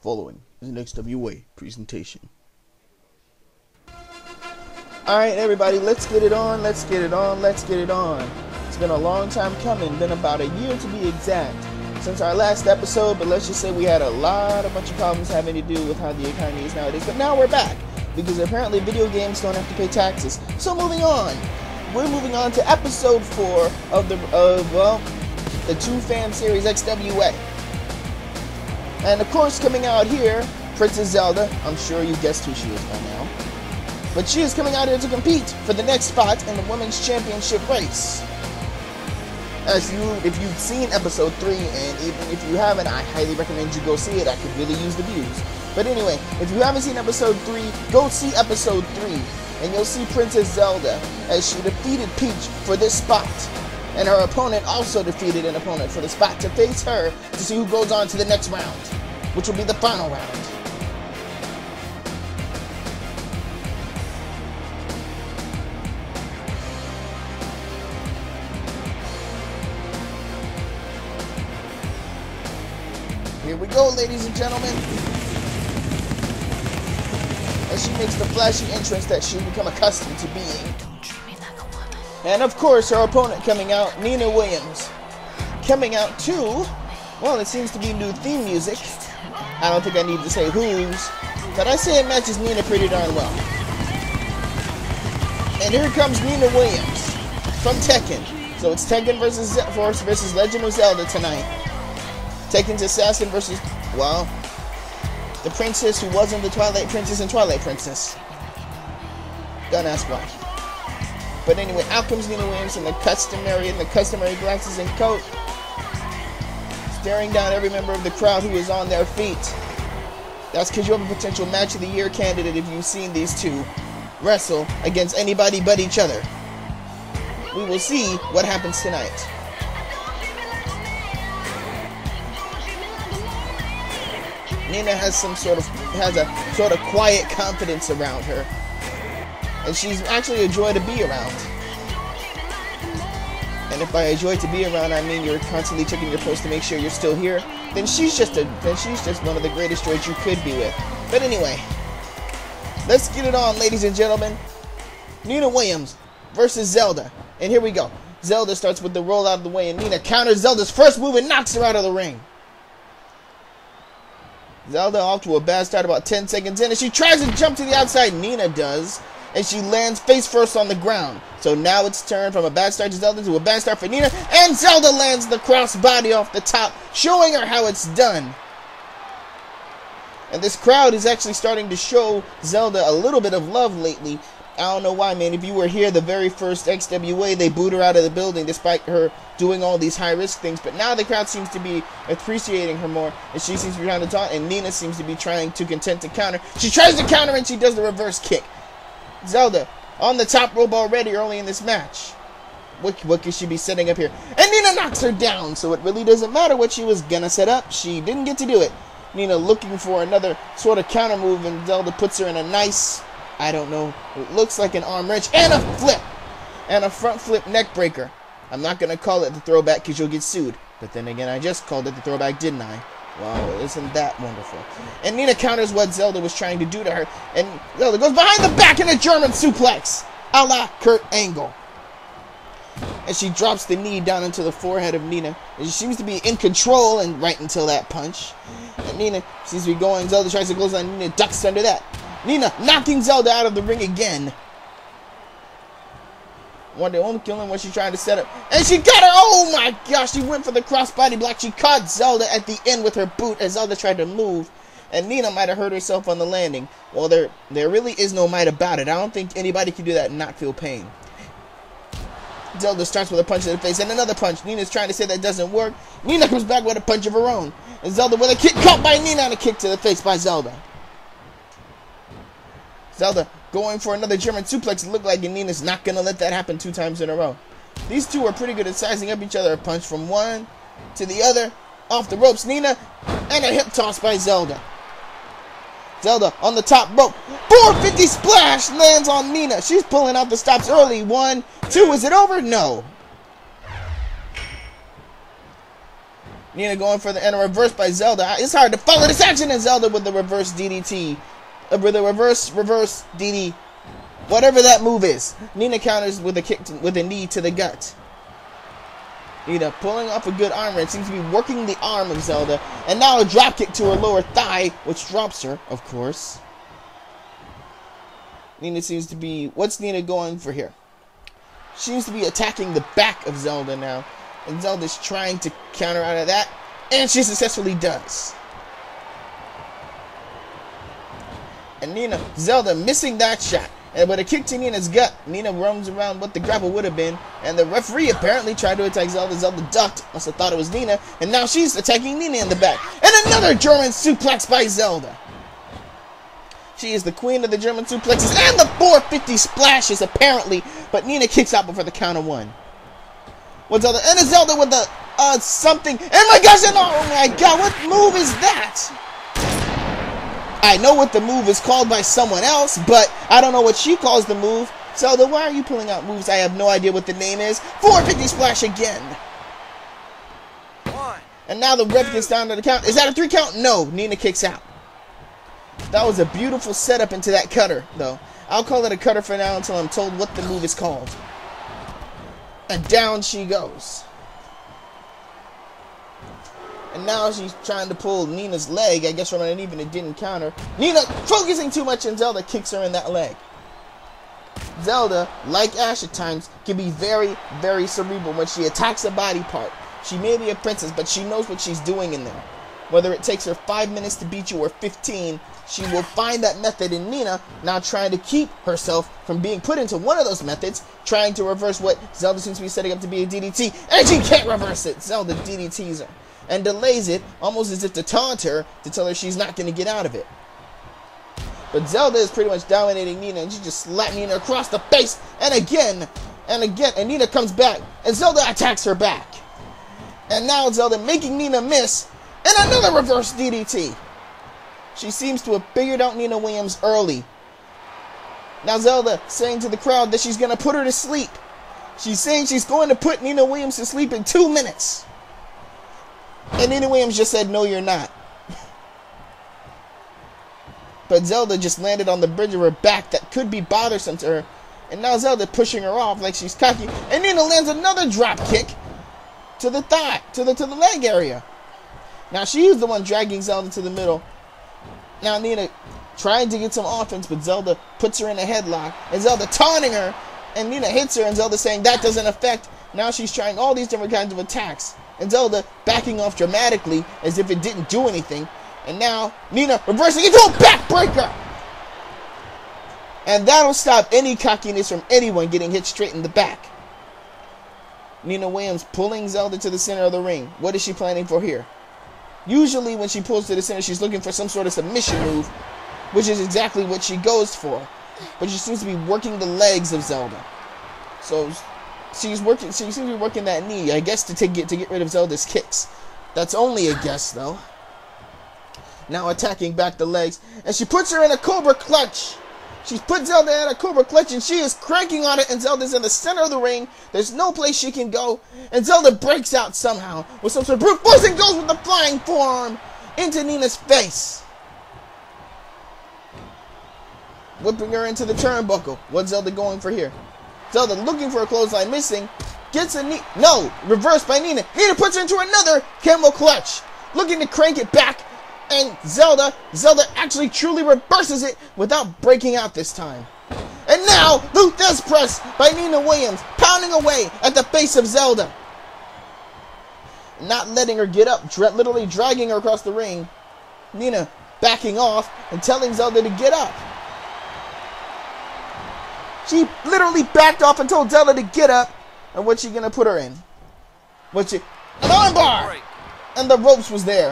following is an XWA presentation. Alright everybody, let's get it on, let's get it on. It's been a long time coming, been about a year to be exact, since our last episode, but let's just say we had a bunch of problems having to do with how the economy is nowadays. But now we're back, because apparently video games don't have to pay taxes. So moving on, we're moving on to episode 4 of the two-fan series XWA. And of course, coming out here, Princess Zelda. I'm sure you guessed who she is by now. But she is coming out here to compete for the next spot in the Women's Championship race. If you've seen episode 3, and even if you haven't, I highly recommend you go see it. I could really use the views. But anyway, if you haven't seen episode 3, go see episode 3, and you'll see Princess Zelda as she defeated Peach for this spot. And her opponent also defeated an opponent for the spot to face her to see who goes on to the next round, which will be the final round. Here we go, ladies and gentlemen. As she makes the flashy entrance that she's become accustomed to being. And of course, her opponent coming out, Nina Williams. Coming out too, well, it seems to be new theme music. I don't think I need to say whose, but I say it matches Nina pretty darn well. And here comes Nina Williams from Tekken. So it's Tekken versus Legend of Zelda tonight. Tekken's Assassin versus, well, the princess who wasn't the Twilight Princess and Twilight Princess. Don't ask why. But anyway, out comes Nina Williams in the customary glasses and coat, staring down every member of the crowd who is on their feet. That's because you have a potential Match of the Year candidate if you've seen these two wrestle against anybody but each other. We will see what happens tonight. Nina has a sort of quiet confidence around her. And she's actually a joy to be around. And if by a joy to be around, I mean you're constantly checking your post to make sure you're still here, then she's just one of the greatest joys you could be with. But anyway, let's get it on, ladies and gentlemen. Nina Williams versus Zelda. And here we go. Zelda starts with the roll out of the way, and Nina counters Zelda's first move and knocks her out of the ring. Zelda off to a bad start about 10 seconds in, and she tries to jump to the outside. Nina does. And she lands face first on the ground. So now it's turned from a bad start to Zelda to a bad start for Nina. And Zelda lands the crossbody off the top, showing her how it's done. And this crowd is actually starting to show Zelda a little bit of love lately. I don't know why, man. If you were here the very first XWA, they booed her out of the building despite her doing all these high-risk things. But now the crowd seems to be appreciating her more. And she seems to be trying to taunt. And Nina seems to be trying to contend to counter. She tries to counter and she does the reverse kick. Zelda on the top rope already early in this match. What could she be setting up here? And Nina knocks her down, so it really doesn't matter what she was gonna set up. She didn't get to do it. Nina looking for another sort of counter move, and Zelda puts her in a nice, I don't know, it looks like an arm wrench, and a flip! And a front flip neck breaker. I'm not gonna call it the throwback because you'll get sued. But then again, I just called it the throwback, didn't I? Wow, isn't that wonderful? And Nina counters what Zelda was trying to do to her. And Zelda goes behind the back in a German suplex, a la Kurt Angle. And she drops the knee down into the forehead of Nina. And she seems to be in control and right until that punch. And Nina seems to be going. Zelda tries to close on Nina, ducks under that. Nina knocking Zelda out of the ring again. One day, only killing what she's trying to set up. And she got her! Oh my gosh, she went for the crossbody block. She caught Zelda at the end with her boot as Zelda tried to move. And Nina might have hurt herself on the landing. Well, there really is no might about it. I don't think anybody can do that and not feel pain. Zelda starts with a punch to the face and another punch. Nina's trying to say that doesn't work. Nina comes back with a punch of her own. And Zelda with a kick caught by Nina and a kick to the face by Zelda. Zelda going for another German suplex. It looked like Nina's not going to let that happen 2 times in a row. These two are pretty good at sizing up each other. A punch from one to the other. Off the ropes, Nina. And a hip toss by Zelda. Zelda on the top rope. 450 splash lands on Nina. She's pulling out the stops early. 1, 2. Is it over? No. Nina going for the and a reverse by Zelda. It's hard to follow this action, and Zelda with the reverse DDT. With the reverse DD. Whatever that move is. Nina counters with a kick with a knee to the gut. Nina pulling off a good arm wrench. Seems to be working the arm of Zelda. And now a drop kick to her lower thigh, which drops her, of course. Nina seems to be... What's Nina going for here? She seems to be attacking the back of Zelda now. And Zelda's trying to counter out of that. And she successfully does. And Zelda missing that shot. And with a kick to Nina's gut, Nina roams around what the grapple would have been. And the referee apparently tried to attack Zelda. Zelda ducked. Must have thought it was Nina. And now she's attacking Nina in the back. And another German suplex by Zelda. She is the queen of the German suplexes. And the 450 splashes, apparently. But Nina kicks out before the count of one. What's Zelda? And it's Zelda with the something. And my gosh, and oh my god, what move is that? I know what the move is called by someone else, but I don't know what she calls the move. Zelda, why are you pulling out moves? I have no idea what the name is. 450 splash again. And now the ref gets down to the count. Is that a 3 count? No, Nina kicks out. That was a beautiful setup into that cutter, though. I'll call it a cutter for now until I'm told what the move is called. And down she goes. And now she's trying to pull Nina's leg. I guess from uneven, it didn't counter. Nina focusing too much, and Zelda kicks her in that leg. Zelda, like Ash at times, can be very, very cerebral when she attacks a body part. She may be a princess, but she knows what she's doing in there. Whether it takes her 5 minutes to beat you or 15, she will find that method in Nina, now trying to keep herself from being put into one of those methods, trying to reverse what Zelda seems to be setting up to be a DDT, and she can't reverse it. Zelda DDTs her and delays it, almost as if to taunt her, to tell her she's not going to get out of it. But Zelda is pretty much dominating Nina, and she just slapped Nina across the face, and again, and Nina comes back, and Zelda attacks her back. And now Zelda making Nina miss, and another reverse DDT. She seems to have figured out Nina Williams early. Now Zelda saying to the crowd that she's going to put her to sleep. She's saying she's going to put Nina Williams to sleep in 2 minutes. And Nina Williams just said, no, you're not. But Zelda just landed on the bridge of her back that could be bothersome to her. And now Zelda pushing her off like she's cocky. And Nina lands another drop kick to the thigh, to the leg area. Now she's the one dragging Zelda to the middle. Now Nina trying to get some offense, but Zelda puts her in a headlock. And Zelda taunting her. And Nina hits her, and Zelda saying that doesn't affect. Now she's trying all these different kinds of attacks. And Zelda backing off dramatically as if it didn't do anything. And now Nina reversing into a backbreaker. And that'll stop any cockiness from anyone getting hit straight in the back. Nina Williams pulling Zelda to the center of the ring. What is she planning for here? Usually when she pulls to the center, she's looking for some sort of submission move, which is exactly what she goes for. But she seems to be working the legs of Zelda. So she seems to be working that knee, I guess, to get rid of Zelda's kicks. That's only a guess, though. Now attacking back the legs, and she puts her in a Cobra Clutch. She's put Zelda in a Cobra Clutch, and she is cranking on it, and Zelda's in the center of the ring. There's no place she can go, and Zelda breaks out somehow with some sort of brute force and goes with the flying forearm into Nina's face, whipping her into the turnbuckle. What's Zelda going for here? Zelda looking for a clothesline, missing, gets a knee. No, reversed by Nina. Nina puts her into another camel clutch, looking to crank it back. And Zelda actually truly reverses it without breaking out this time. And now, the Death Press by Nina Williams, pounding away at the face of Zelda. Not letting her get up, literally dragging her across the ring. Nina backing off and telling Zelda to get up. She literally backed off and told Zelda to get up. And what's she going to put her in? An armbar! And the ropes was there.